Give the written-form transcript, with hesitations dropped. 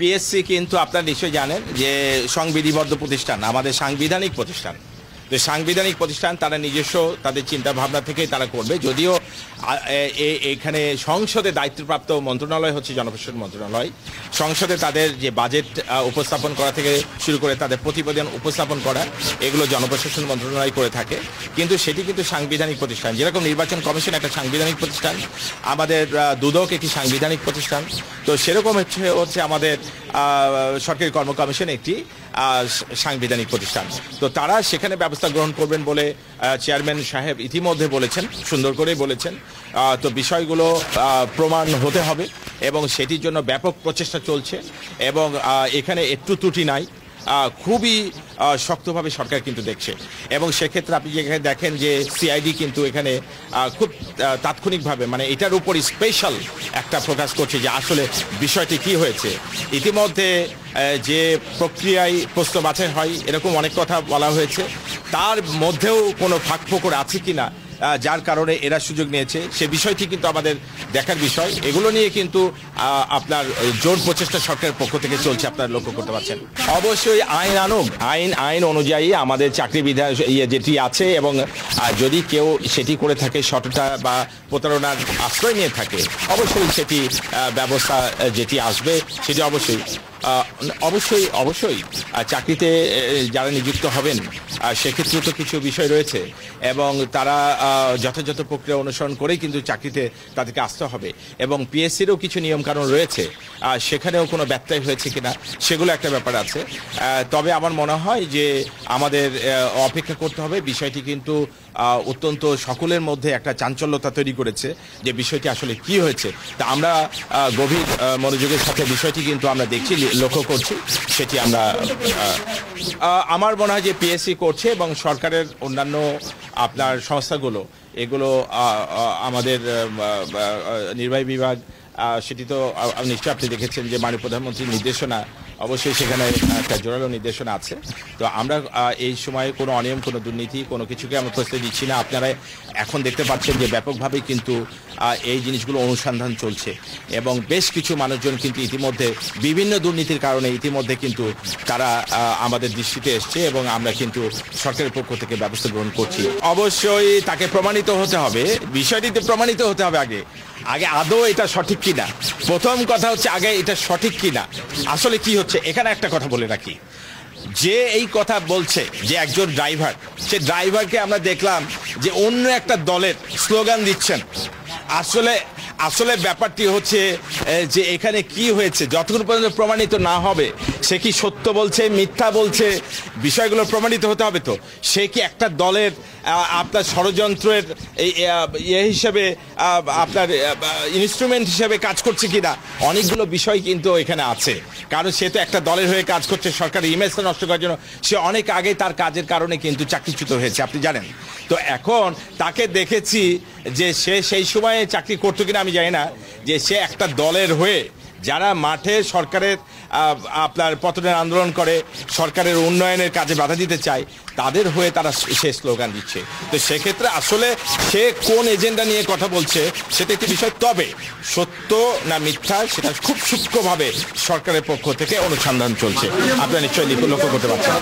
PSC কিন্তু আপনারা নিশ্চয়ই জানেন যে সংবিধিবদ্ধ প্রতিষ্ঠান, আমাদের সাংবিধানিক প্রতিষ্ঠান। তো সাংবিধানিক প্রতিষ্ঠান তারা নিজস্ব তাদের চিন্তা ভাবনা থেকেই তারা করবে। যদিও এখানে সংসদে দায়িত্বপ্রাপ্ত মন্ত্রণালয় হচ্ছে জনপ্রশাসন মন্ত্রণালয়। সংসদে তাদের যে বাজেট উপস্থাপন করা থেকে শুরু করে তাদের প্রতিবেদন উপস্থাপন করা, এগুলো জনপ্রশাসন মন্ত্রণালয় করে থাকে। কিন্তু সেটি কিন্তু সাংবিধানিক প্রতিষ্ঠান। যেরকম নির্বাচন কমিশন একটা সাংবিধানিক প্রতিষ্ঠান, আমাদের দুদক একটি সাংবিধানিক প্রতিষ্ঠান। তো সেরকম হচ্ছে আমাদের সরকারি কর্ম কমিশন একটি সাংবিধানিক প্রতিষ্ঠান। তো তারা সেখানে ব্যবস্থা গ্রহণ করবেন বলে চেয়ারম্যান সাহেব ইতিমধ্যে বলেছেন, সুন্দর করেই বলেছেন। তো বিষয়গুলো প্রমাণ হতে হবে এবং সেটির জন্য ব্যাপক প্রচেষ্টা চলছে এবং এখানে একটু ত্রুটি নাই, খুবই শক্তভাবে সরকার কিন্তু দেখছে। এবং সেক্ষেত্রে আপনি যেখানে দেখেন যে সিআইডি কিন্তু এখানে খুব তাৎক্ষণিকভাবে মানে এটার উপর স্পেশাল একটা প্রকাশ করছে যে আসলে বিষয়টি কি হয়েছে। ইতিমধ্যে যে প্রক্রিয়ায় প্রশ্ন বাছাই হয় এরকম অনেক কথা বলা হয়েছে, তার মধ্যেও কোনো ফাঁকফোকর আছে কিনা যার কারণে এরা সুযোগ নিয়েছে, সে বিষয়টি কিন্তু আমাদের দেখার বিষয়। এগুলো নিয়ে কিন্তু আপনার জোর প্রচেষ্টা সরকারের পক্ষ থেকে চলছে, আপনারা লক্ষ্য করতে পারছেন। অবশ্যই আইন আনুক, আইন অনুযায়ী আমাদের চাকরি বিধান যেটি আছে এবং যদি কেউ সেটি করে থাকে সততা বা প্রতারণার আশ্রয় নিয়ে থাকে, অবশ্যই সেটি ব্যবস্থা যেটি আসবে সেটি অবশ্যই চাকরিতে যারা নিযুক্ত হবেন সেক্ষেত্রে তো কিছু বিষয় রয়েছে এবং তারা যথাযথ প্রক্রিয়া অনুসরণ করেই কিন্তু চাকরিতে তাদেরকে আসতে হবে। এবং পিএসসিরও কিছু নিয়মকানুন রয়েছে, সেখানেও কোনো ব্যত্যয় হয়েছে কিনা সেগুলো একটা ব্যাপার আছে। তবে আমার মনে হয় যে আমাদের অপেক্ষা করতে হবে। বিষয়টি কিন্তু অত্যন্ত সকলের মধ্যে একটা চাঞ্চল্যতা তৈরি করেছে যে বিষয়টি আসলে কি হয়েছে। তা আমরা গভীর মনোযোগের সাথে বিষয়টি কিন্তু আমরা দেখছি, লক্ষ্য করছি। সেটি আমরা আমার মনে হয় যে পিএসসি করছে এবং সরকারের অন্যান্য আপনার সংস্থাগুলো এগুলো আমাদের নির্বাহী বিভাগ সেটি তো নিশ্চয়ই আপনি দেখেছেন যে মাননীয় প্রধানমন্ত্রীর নির্দেশনা, অবশ্যই সেখানে একটা জোরালো নির্দেশনা আছে। তো আমরা এই সময়ে কোনো অনিয়ম, কোনো দুর্নীতি, কোনো কিছুকে আমরা প্রশ্রয় দিচ্ছি না। আপনারা এখন দেখতে পাচ্ছেন যে ব্যাপকভাবেই কিন্তু এই জিনিসগুলো অনুসন্ধান চলছে এবং বেশ কিছু মানুষজন কিন্তু ইতিমধ্যে বিভিন্ন দুর্নীতির কারণে ইতিমধ্যে কিন্তু তারা আমাদের দৃষ্টিতে এসছে এবং আমরা কিন্তু সরকারের পক্ষ থেকে ব্যবস্থা গ্রহণ করছি। অবশ্যই তাকে প্রমাণিত হতে হবে, বিষয়টিতে প্রমাণিত হতে হবে আগে আদৌ এটা সঠিক কিনা। প্রথম কথা হচ্ছে আগে এটা সঠিক কিনা, আসলে কি হচ্ছে। এখানে একটা কথা বলে রাখি, যে এই কথা বলছে যে একজন ড্রাইভার, সে ড্রাইভারকে আমরা দেখলাম যে অন্য একটা দলের স্লোগান দিচ্ছেন। আসলে ব্যাপারটি হচ্ছে যে এখানে কি হয়েছে যতক্ষণ পর্যন্ত প্রমাণিত না হবে, সে কি সত্য বলছে মিথ্যা বলছে, বিষয়গুলো প্রমাণিত হতে হবে। তো সে কি একটা দলের আপনার ষড়যন্ত্রের হিসেবে আপনার ইনস্ট্রুমেন্ট হিসেবে কাজ করছে কিনা, অনেকগুলো বিষয় কিন্তু এখানে আছে। কারণ সে তো একটা দলের হয়ে কাজ করছে সরকারের ইমেজটা নষ্ট করার জন্য। সে অনেক আগে তার কাজের কারণে কিন্তু চাকরিচ্যুত হয়েছে, আপনি জানেন। তো এখন তাকে দেখেছি যে সে সেই সময়ে চাকরি করতো কিনা আমি জানি না, যে সে একটা দলের হয়ে যারা মাঠে সরকারের আপনার পতনের আন্দোলন করে, সরকারের উন্নয়নের কাজে বাধা দিতে চায়, তাদের হয়ে তারা সে স্লোগান দিচ্ছে। তো সেক্ষেত্রে আসলে সে কোন এজেন্ডা নিয়ে কথা বলছে সেটা একটি বিষয়। তবে সত্য না মিথ্যা সেটা খুব সূক্ষ্মভাবে সরকারের পক্ষ থেকে অনুসন্ধান চলছে, আপনারা নিশ্চয়ই লক্ষ্য করতে পারছেন।